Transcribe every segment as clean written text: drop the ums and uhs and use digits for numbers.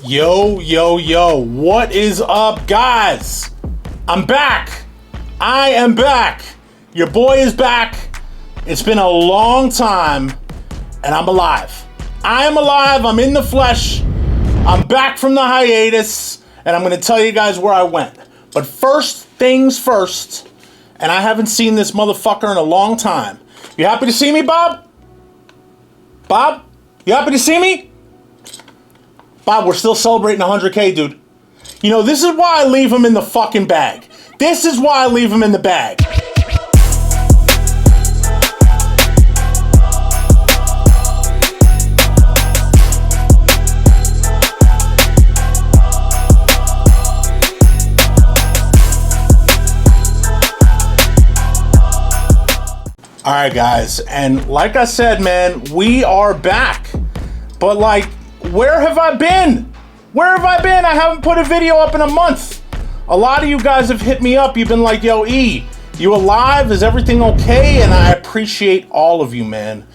Yo, what is up, guys? I'm back. I am back. Your boy is back. It's been a long time, and I'm alive. I am alive. I'm in the flesh. I'm back from the hiatus, and I'm going to tell you guys where I went. But first things first, and I haven't seen this motherfucker in a long time. You happy to see me, Bob? Bob? You happy to see me? Bob, we're still celebrating 100K, dude. You know, this is why I leave him in the fucking bag. This is why I leave him in the bag. All right, guys, and like I said, man, we are back. But like, where have I been? Where have I been? I haven't put a video up in a month. A lot of you guys have hit me up. You've been like, yo, E, you alive? Is everything okay? And I appreciate all of you, man.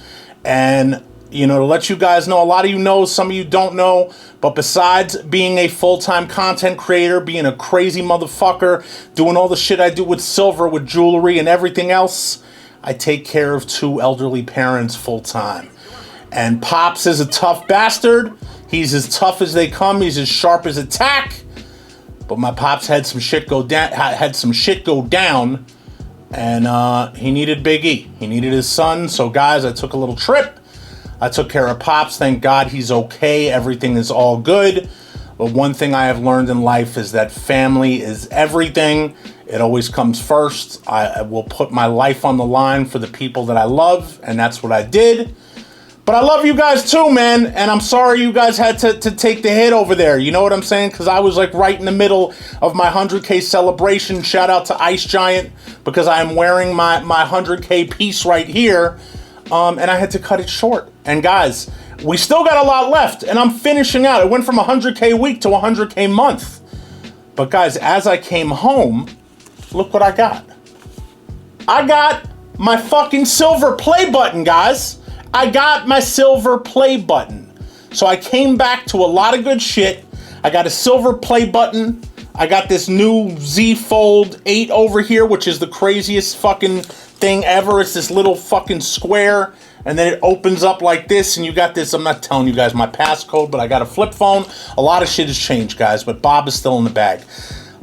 And, you know, to let you guys know, a lot of you know, some of you don't know, but besides being a full-time content creator, being a crazy motherfucker, doing all the shit I do with silver, with jewelry and everything else, I take care of 2 elderly parents full-time. And Pops is a tough bastard. He's as tough as they come. He's as sharp as a tack. But my Pops had some shit go down. And he needed Big E. He needed his son. So guys, I took a little trip. I took care of Pops. Thank God he's okay. Everything is all good. But one thing I have learned in life is that family is everything. It always comes first. I will put my life on the line for the people that I love, and that's what I did. But I love you guys too, man, and I'm sorry you guys had to take the hit over there. You know what I'm saying? Because I was like right in the middle of my 100K celebration. Shout out to Ice Giant, because I'm wearing my 100K piece right here, and I had to cut it short. And guys, we still got a lot left, and I'm finishing out. It went from 100K week to 100K month. But guys, as I came home, look what I got. I got my fucking silver play button, guys. I got my silver play button. So I came back to a lot of good shit. I got a silver play button. I got this new Z Fold 8 over here, which is the craziest fucking thing ever. It's this little fucking square, and then it opens up like this, and you got this, I'm not telling you guys my passcode, but I got a flip phone. A lot of shit has changed, guys, but Bob is still in the bag.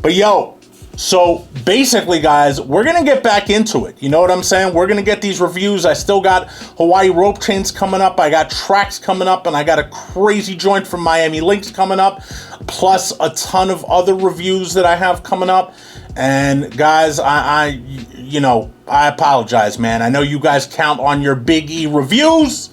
But yo, so basically, guys, we're going to get back into it. You know what I'm saying? We're going to get these reviews. I still got Hawaii rope chains coming up. I got tracks coming up, and I got a crazy joint from Miami Links coming up, plus a ton of other reviews that I have coming up. And guys, I apologize, man. I know you guys count on your Big E reviews,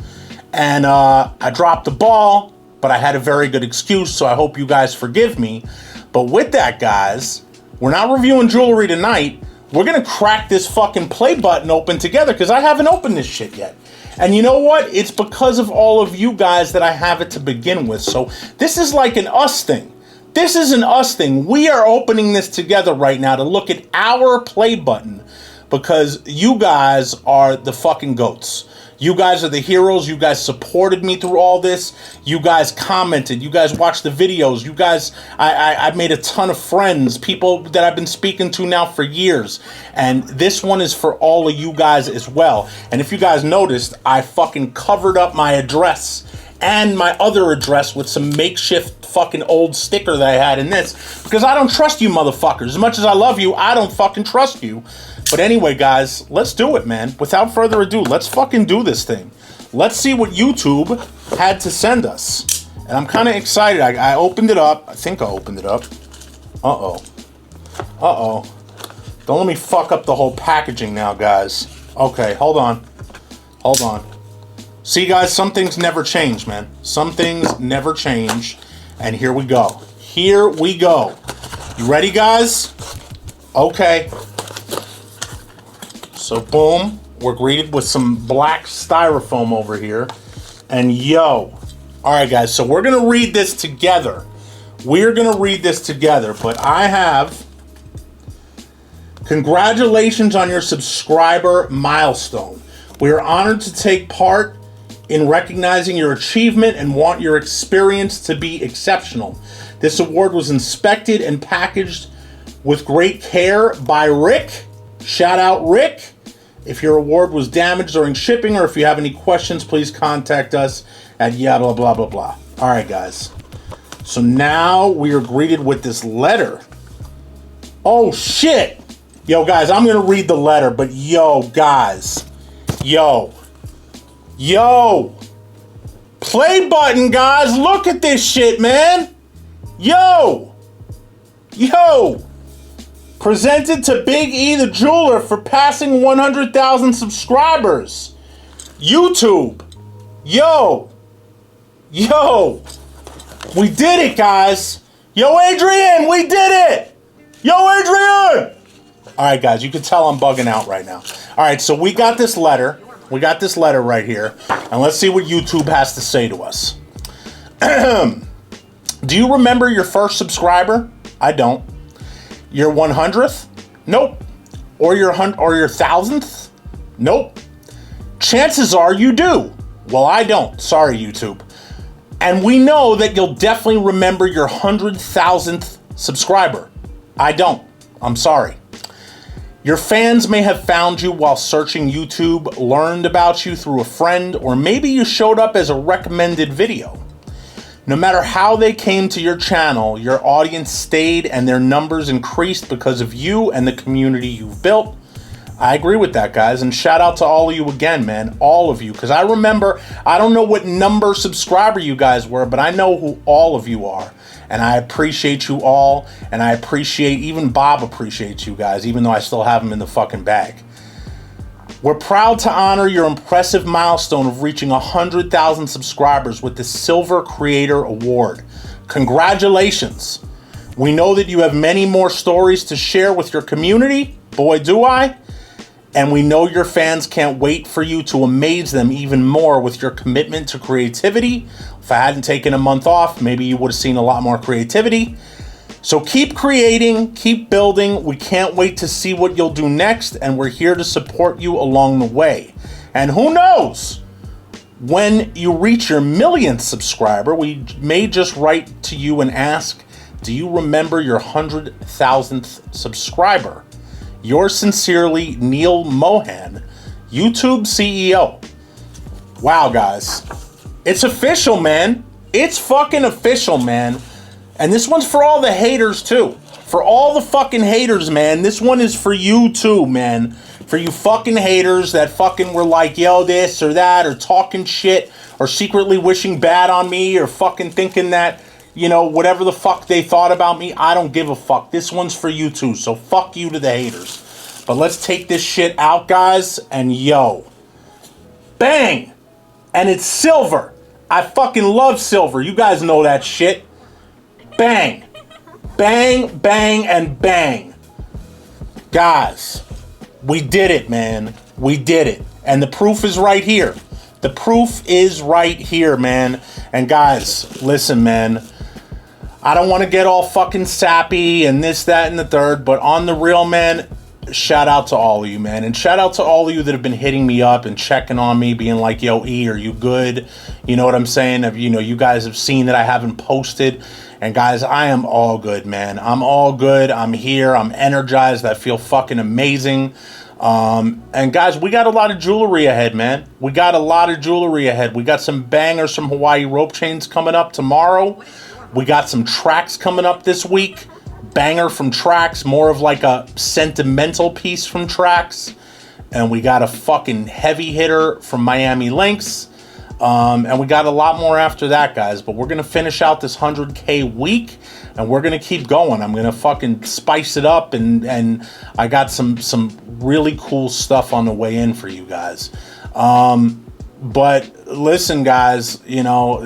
and I dropped the ball, but I had a very good excuse, so I hope you guys forgive me. But with that, guys, we're not reviewing jewelry tonight. We're going to crack this fucking play button open together, because I haven't opened this shit yet. And you know what? It's because of all of you guys that I have it to begin with. So this is like an us thing. This is an us thing. We are opening this together right now to look at our play button, because you guys are the fucking goats. You guys are the heroes. You guys supported me through all this. You guys commented. You guys watched the videos. You guys, I've made a ton of friends, people that I've been speaking to now for years. And this one is for all of you guys as well. And if you guys noticed, I fucking covered up my address and my other address with some makeshift fucking old sticker that I had in this, because I don't trust you motherfuckers. As much as I love you, I don't fucking trust you. But anyway, guys, let's do it, man. Without further ado, let's fucking do this thing. Let's see what YouTube had to send us. And I'm kind of excited. I opened it up. I think I opened it up. Uh-oh. Uh-oh. Don't let me fuck up the whole packaging now, guys. Okay, hold on. Hold on. See, guys, some things never change, man. Some things never change. And here we go. Here we go. You ready, guys? Okay. So, boom. We're greeted with some black styrofoam over here. And yo. Alright, guys. So, we're going to read this together. We're going to read this together. But I have... Congratulations on your subscriber milestone. We are honored to take part in recognizing your achievement and want your experience to be exceptional. This award was inspected and packaged with great care by Rick. Shout out Rick. If your award was damaged during shipping or if you have any questions, please contact us at blah, blah, blah, blah. All right, guys. So now we are greeted with this letter. Oh, shit. Yo, guys, I'm going to read the letter, but yo, guys. Yo. Play button, guys. Look at this shit, man. Yo. Presented to BigETheJeweler for passing 100,000 subscribers. YouTube. Yo. We did it, guys. Yo, Adrian, we did it. Yo, Adrian. All right, guys, you can tell I'm bugging out right now. All right, so we got this letter. We got this letter right here. And let's see what YouTube has to say to us. Do you remember your first subscriber? I don't. Your 100th? Nope. Or your 1000th? Nope. Chances are you do. Well, I don't. Sorry, YouTube. And we know that you'll definitely remember your 100,000th subscriber. I don't. I'm sorry. Your fans may have found you while searching YouTube, learned about you through a friend, or maybe you showed up as a recommended video. No matter how they came to your channel, your audience stayed and their numbers increased because of you and the community you've built. I agree with that, guys, and shout out to all of you again, man, all of you, because I remember, I don't know what number subscriber you guys were, but I know who all of you are, and I appreciate you all, and I appreciate, even Bob appreciates you guys, even though I still have him in the fucking bag. We're proud to honor your impressive milestone of reaching 100,000 subscribers with the Silver Creator Award. Congratulations. We know that you have many more stories to share with your community. Boy, do I. And we know your fans can't wait for you to amaze them even more with your commitment to creativity. If I hadn't taken a month off, maybe you would have seen a lot more creativity. So keep creating, keep building. We can't wait to see what you'll do next, and we're here to support you along the way. And who knows, when you reach your millionth subscriber, we may just write to you and ask, do you remember your 100,000th subscriber? Yours sincerely, Neil Mohan, YouTube CEO. Wow, guys. It's official, man. It's fucking official, man. And this one's for all the haters, too. For all the fucking haters, man. This one is for you, too, man. For you fucking haters that fucking were like, yo, this or that, or talking shit, or secretly wishing bad on me, or fucking thinking that, you know, whatever the fuck they thought about me, I don't give a fuck. This one's for you, too. So fuck you to the haters. But let's take this shit out, guys, and yo. Bang! And it's silver. I fucking love silver. You guys know that shit. Bang. Bang, bang, and bang. Guys, we did it, man. We did it. And the proof is right here. The proof is right here, man. And guys, listen, man. I don't want to get all fucking sappy and this, that, and the third, but on the real, man, shout out to all of you, man. And shout out to all of you that have been hitting me up and checking on me, being like, yo, E, are you good? You know what I'm saying? You know, you guys have seen that I haven't posted. And guys, I am all good, man. I'm all good. I'm here. I'm energized. I feel fucking amazing. And guys, we got a lot of jewelry ahead, man. We got a lot of jewelry ahead. We got some bangers, some Hawaii rope chains coming up tomorrow. We got some tracks coming up this week. Banger from tracks, more of like a sentimental piece from tracks. And we got a fucking heavy hitter from Miami Lynx. And we got a lot more after that, guys. But we're going to finish out this 100K week. And we're going to keep going. I'm going to fucking spice it up. And I got some really cool stuff on the way in for you guys. But listen, guys, you know,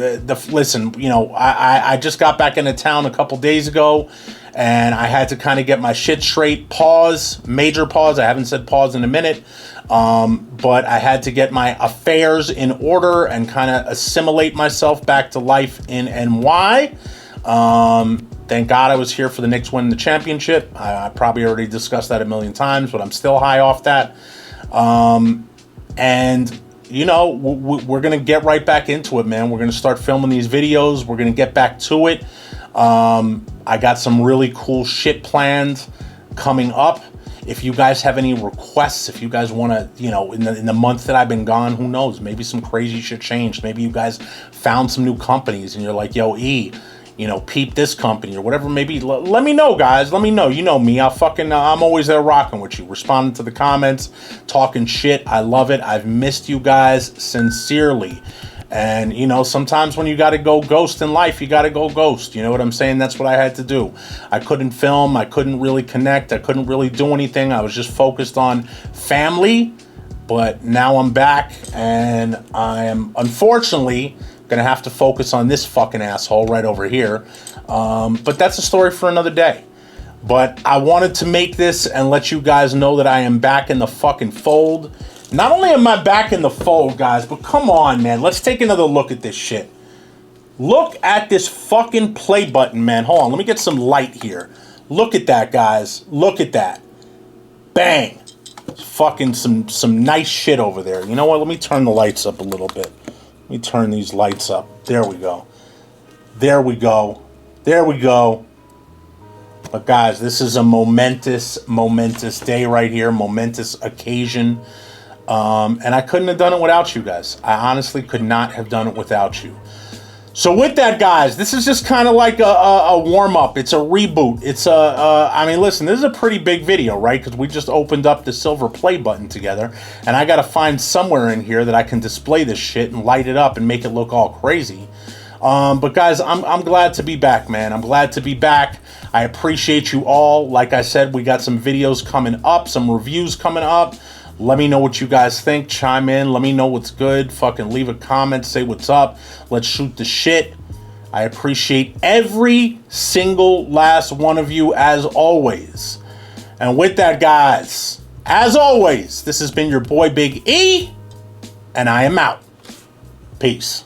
I just got back into town a couple days ago. And I had to kind of get my shit straight. Pause, major pause. I haven't said pause in a minute. But I had to get my affairs in order and kind of assimilate myself back to life in NY. Thank God I was here for the Knicks winning the championship. I probably already discussed that a million times, but I'm still high off that. And you know, we're going to get right back into it, man. We're going to start filming these videos. We're going to get back to it. I got some really cool shit planned coming up. If you guys have any requests, if you guys want to, you know, in the month that I've been gone, who knows? Maybe some crazy shit changed. Maybe you guys found some new companies and you're like, yo, E, you know, peep this company or whatever. Maybe let me know, guys. Let me know. You know me. I'm always there rocking with you, responding to the comments, talking shit. I love it. I've missed you guys sincerely. And, you know, sometimes when you got to go ghost in life, you got to go ghost. You know what I'm saying? That's what I had to do. I couldn't film. I couldn't really connect. I couldn't really do anything. I was just focused on family. But now I'm back, and I am, unfortunately, going to have to focus on this fucking asshole right over here. But that's a story for another day. But I wanted to make this and let you guys know that I am back in the fucking fold. Not only am I back in the fold, guys, but come on, man. Let's take another look at this shit. Look at this fucking play button, man. Hold on, let me get some light here. Look at that, guys. Look at that. Bang. Fucking some nice shit over there. You know what? Let me turn the lights up a little bit. Let me turn these lights up. There we go. There we go. There we go. But, guys, this is a momentous day right here. Momentous occasion. And I couldn't have done it without you guys. I honestly could not have done it without you. So with that, guys, this is just kind of like a warm-up. It's a reboot. It's I mean, listen, this is a pretty big video, right? Because we just opened up the silver play button together. And I got to find somewhere in here that I can display this shit and light it up and make it look all crazy. But guys, I'm glad to be back, man. I'm glad to be back. I appreciate you all. Like I said, we got some videos coming up, some reviews coming up. Let me know what you guys think. Chime in. Let me know what's good. Fucking leave a comment. Say what's up. Let's shoot the shit. I appreciate every single last one of you as always. And with that, guys, as always, this has been your boy Big E, and I am out. Peace.